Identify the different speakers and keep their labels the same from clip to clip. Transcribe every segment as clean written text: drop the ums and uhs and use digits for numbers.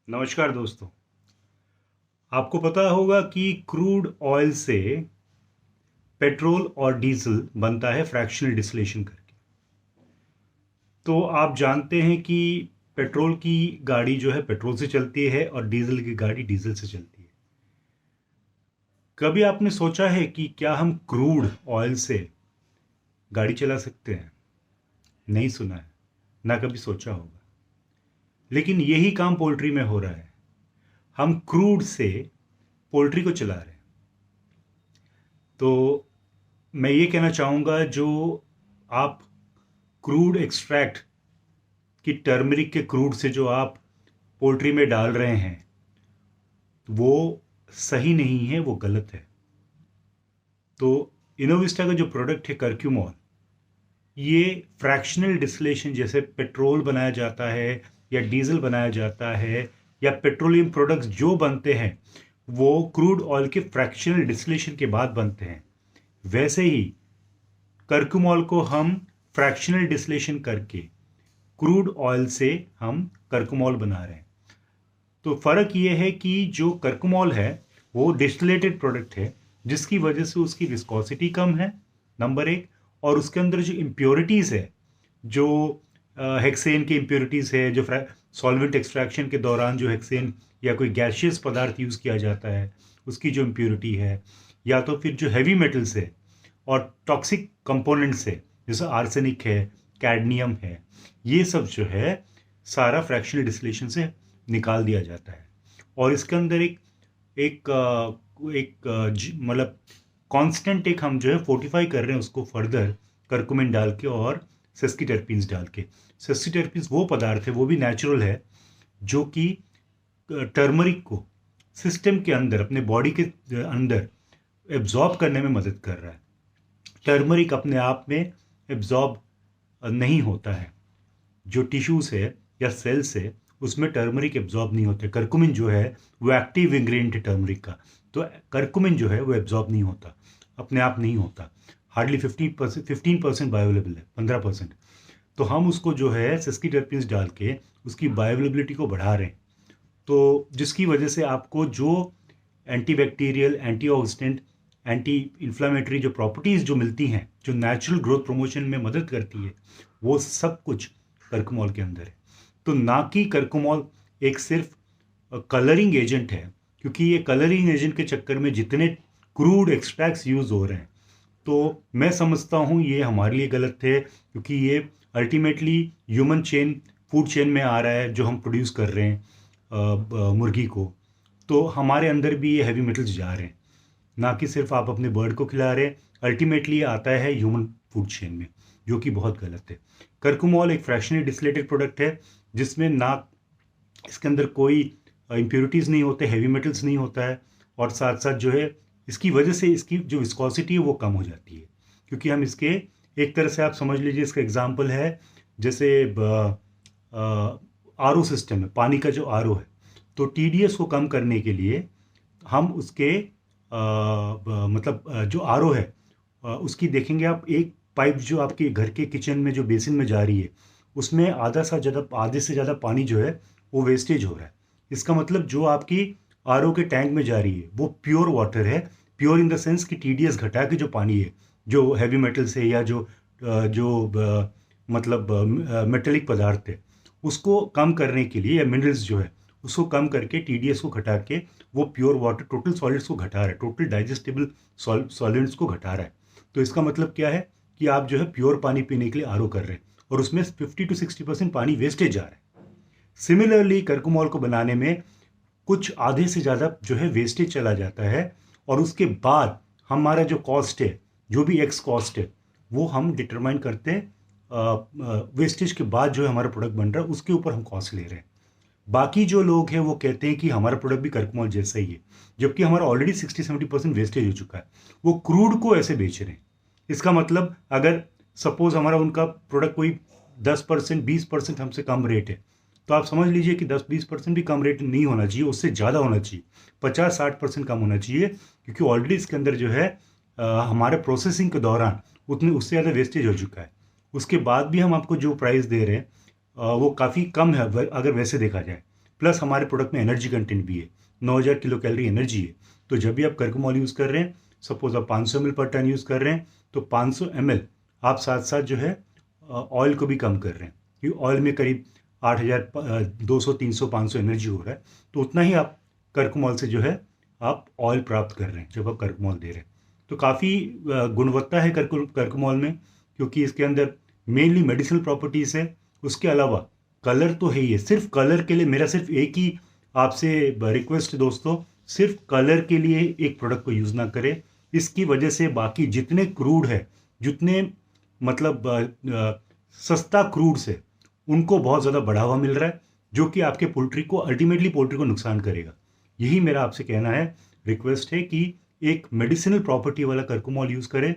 Speaker 1: नमस्कार दोस्तों। आपको पता होगा कि क्रूड ऑयल से पेट्रोल और डीजल बनता है फ्रैक्शनल डिस्टिलेशन करके। तो आप जानते हैं कि पेट्रोल की गाड़ी जो है पेट्रोल से चलती है और डीजल की गाड़ी डीजल से चलती है। कभी आपने सोचा है कि क्या हम क्रूड ऑयल से गाड़ी चला सकते हैं? नहीं सुना है, ना कभी सोचा होगा। लेकिन यही काम पोल्ट्री में हो रहा है। हम क्रूड से पोल्ट्री को चला रहे हैं। तो मैं ये कहना चाहूँगा, जो आप क्रूड एक्सट्रैक्ट की टर्मरिक के क्रूड से जो आप पोल्ट्री में डाल रहे हैं वो सही नहीं है, वो गलत है। तो इनोविस्टा का जो प्रोडक्ट है कर्क्यूमॉल, ये फ्रैक्शनल डिस्टिलेशन, जैसे पेट्रोल बनाया जाता है या डीजल बनाया जाता है या पेट्रोलियम प्रोडक्ट्स जो बनते हैं वो क्रूड ऑयल के फ्रैक्शनल डिस्टिलेशन के बाद बनते हैं, वैसे ही कर्क्यूमॉल को हम फ्रैक्शनल डिस्टिलेशन करके क्रूड ऑयल से हम कर्क्यूमॉल बना रहे हैं। तो फ़र्क ये है कि जो कर्क्यूमॉल है वो डिस्टिलेटेड प्रोडक्ट है, जिसकी वजह से उसकी विस्कोसिटी कम है, नंबर एक। और उसके अंदर जो इम्प्योरिटीज़ है, जो हेक्सेन की इम्प्योरिटीज़ है, जो सॉल्वेंट एक्सट्रैक्शन के दौरान जो हेक्सेन या कोई गैशियस पदार्थ यूज़ किया जाता है उसकी जो इम्प्योरिटी है, या तो फिर जो हैवी मेटल्स है और टॉक्सिक कंपोनेंट्स है जैसे आर्सेनिक है, कैडमियम है, ये सब जो है सारा फ्रैक्शनल डिस्टिलेशन से निकाल दिया जाता है। और इसके अंदर एक एक मतलब कांस्टेंट एक हम जो है फोर्टिफाई कर रहे हैं उसको फर्दर कर्कुमिन डाल के और सेस्किटर्पीन्स डाल के। सेस्किटर्पीन्स वो पदार्थ है, वो भी नेचुरल है, जो कि टर्मरिक को सिस्टम के अंदर, अपने बॉडी के अंदर एब्जॉर्ब करने में मदद कर रहा है। टर्मरिक अपने आप में एब्जॉर्ब नहीं होता है, जो टिश्यूज है या सेल्स है उसमें टर्मरिक एब्जॉर्ब नहीं होते। कर्कुमिन जो है वो एक्टिव इंग्रेडिएंट है टर्मरिक का, तो कर्कुमिन जो है वो एब्जॉर्ब नहीं होता, अपने आप नहीं होता। हार्डली 15% बायोअवेलेबल है, 15%। तो हम उसको जो है सेस्किटर्पिन्स डाल के उसकी बायोअवेलेबिलिटी को बढ़ा रहे हैं, तो जिसकी वजह से आपको जो एंटीबैक्टीरियल, एंटीऑक्सीडेंट, एंटी इन्फ्लामेटरी जो प्रॉपर्टीज़ जो मिलती हैं, जो नेचुरल ग्रोथ प्रमोशन में मदद करती है, वो सब कुछ कर्कुमॉल के अंदर है। तो ना कि कर्कुमॉल एक सिर्फ कलरिंग एजेंट है, क्योंकि ये कलरिंग एजेंट के चक्कर में जितने क्रूड एक्सट्रैक्ट्स यूज़ हो रहे हैं, तो मैं समझता हूँ ये हमारे लिए गलत है, क्योंकि ये ultimately human chain, food chain में आ रहा है जो हम प्रोड्यूस कर रहे हैं मुर्गी को। तो हमारे अंदर भी ये हैवी मेटल्स जा रहे हैं, ना कि सिर्फ आप अपने बर्ड को खिला रहे हैं। अल्टीमेटली ये आता है ह्यूमन फूड चेन में, जो कि बहुत गलत है। कर्कुमॉल एक फ्रैक्शनली डिस्टिलेटेड प्रोडक्ट है, जिसमें ना इसके अंदर कोई इम्प्योरिटीज़ नहीं होते, हैवी मेटल्स नहीं होता है, और साथ साथ जो है इसकी वजह से इसकी जो विस्कोसिटी है वो कम हो जाती है। क्योंकि हम इसके, एक तरह से आप समझ लीजिए, इसका एग्जांपल है जैसे आरओ सिस्टम है, पानी का जो आरओ है, तो टीडीएस को कम करने के लिए हम उसके मतलब जो आरओ है उसकी देखेंगे आप, एक पाइप जो आपके घर के किचन में जो बेसिन में जा रही है उसमें आधे से ज़्यादा पानी जो है वो वेस्टेज हो रहा है। इसका मतलब जो आपकी आरओ के टैंक में जा रही है वो प्योर वाटर है। प्योर इन द सेंस कि टीडीएस घटा के जो पानी है, जो हैवी मेटल से या मतलब मेटेलिक पदार्थ है उसको कम करने के लिए, या मिनरल्स जो है उसको कम करके टीडीएस को घटा के वो प्योर वाटर, टोटल सॉलिड्स को घटा रहा है, टोटल डाइजेस्टेबल सॉलिड्स को घटा रहा है। तो इसका मतलब क्या है कि आप जो है प्योर पानी पीने के लिए आरओ कर रहे हैं और उसमें 50 to 60% पानी वेस्टेज जा रहा है। सिमिलरली कर्कुमॉल को बनाने में कुछ आधे से ज़्यादा जो है वेस्टेज चला जाता है, और उसके बाद हमारा जो कॉस्ट है, जो भी एक्स कॉस्ट है, वो हम डिटरमाइन करते हैं वेस्टेज के बाद जो है हमारा प्रोडक्ट बन रहा है उसके ऊपर हम कॉस्ट ले रहे हैं। बाकी जो लोग हैं वो कहते हैं कि हमारा प्रोडक्ट भी कर्कुमॉल जैसा ही है, जबकि हमारा ऑलरेडी 60-70% वेस्टेज हो चुका है। वो क्रूड को ऐसे बेच रहे हैं। इसका मतलब अगर सपोज हमारा उनका प्रोडक्ट कोई 10%, 20% हमसे कम रेट है, तो आप समझ लीजिए कि 10-20% भी कम रेट नहीं होना चाहिए, उससे ज़्यादा होना चाहिए, 50-60% कम होना चाहिए, क्योंकि ऑलरेडी इसके अंदर जो है हमारे प्रोसेसिंग के दौरान उतने उससे ज़्यादा वेस्टेज हो चुका है। उसके बाद भी हम आपको जो प्राइस दे रहे हैं वो काफ़ी कम है अगर वैसे देखा जाए। प्लस हमारे प्रोडक्ट में एनर्जी कंटेंट भी है, 9000 किलो कैलोरी एनर्जी है। तो जब भी आप कर्कुमॉल यूज़ कर रहे हैं, सपोज आप 500 ml पर टन यूज़ कर रहे हैं, तो 500 ml आप साथ साथ जो है ऑयल को भी कम कर रहे हैं, क्योंकि ऑयल में करीब 8200 300 500 एनर्जी हो रहा है, तो उतना ही आप कर्कुमॉल से जो है आप ऑयल प्राप्त कर रहे हैं जब आप कर्कुमॉल दे रहे हैं। तो काफ़ी गुणवत्ता है कर्कुमॉल में, क्योंकि इसके अंदर मेनली मेडिसिनल प्रॉपर्टीज़ है। उसके अलावा कलर तो है ही है। सिर्फ कलर के लिए मेरा सिर्फ एक ही आपसे रिक्वेस्ट है दोस्तों, सिर्फ कलर के लिए एक प्रोडक्ट को यूज़ ना करें। इसकी वजह से बाकी जितने क्रूड है, जितने मतलब सस्ता क्रूड्स है, उनको बहुत ज़्यादा बढ़ावा मिल रहा है, जो कि आपके पोल्ट्री को अल्टीमेटली पोल्ट्री को नुकसान करेगा। यही मेरा आपसे कहना है, रिक्वेस्ट है कि एक मेडिसिनल प्रॉपर्टी वाला कर्कुमॉल यूज़ करें।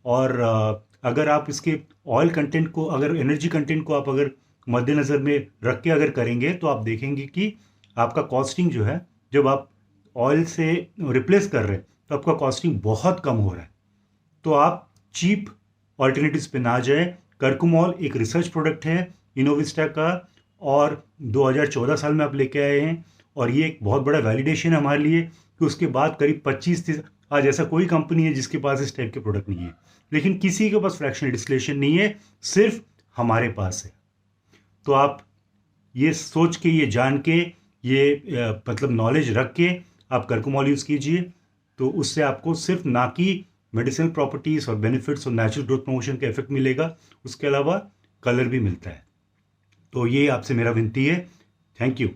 Speaker 1: और अगर आप इसके ऑयल कंटेंट को, अगर एनर्जी कंटेंट को आप अगर मद्देनज़र में रख के अगर करेंगे, तो आप देखेंगे कि आपका कॉस्टिंग जो है, जब आप ऑयल से रिप्लेस कर रहे हैं तो आपका कॉस्टिंग बहुत कम हो रहा है। तो आप चीप ऑल्टरनेटिव्स पे ना जाए। कर्कुमॉल एक रिसर्च प्रोडक्ट है इनोविस्टा का, और 2014 साल में आप लेके आए हैं, और ये एक बहुत बड़ा वैलिडेशन है हमारे लिए कि उसके बाद करीब 25-30, आज ऐसा कोई कंपनी है जिसके पास इस टाइप के प्रोडक्ट नहीं है, लेकिन किसी के पास फ्रैक्शनल डिस्टिलेशन नहीं है, सिर्फ हमारे पास है। तो आप ये सोच के, ये जान के, ये मतलब नॉलेज रख के आप कर्कुमॉल यूज़ कीजिए, तो उससे आपको सिर्फ ना कि मेडिसिनल प्रॉपर्टीज़ और बेनिफिट्स और नेचुरल ग्रोथ प्रमोशन का इफेक्ट मिलेगा, उसके अलावा कलर भी मिलता है। तो ये आपसे मेरा विनती है। Thank you.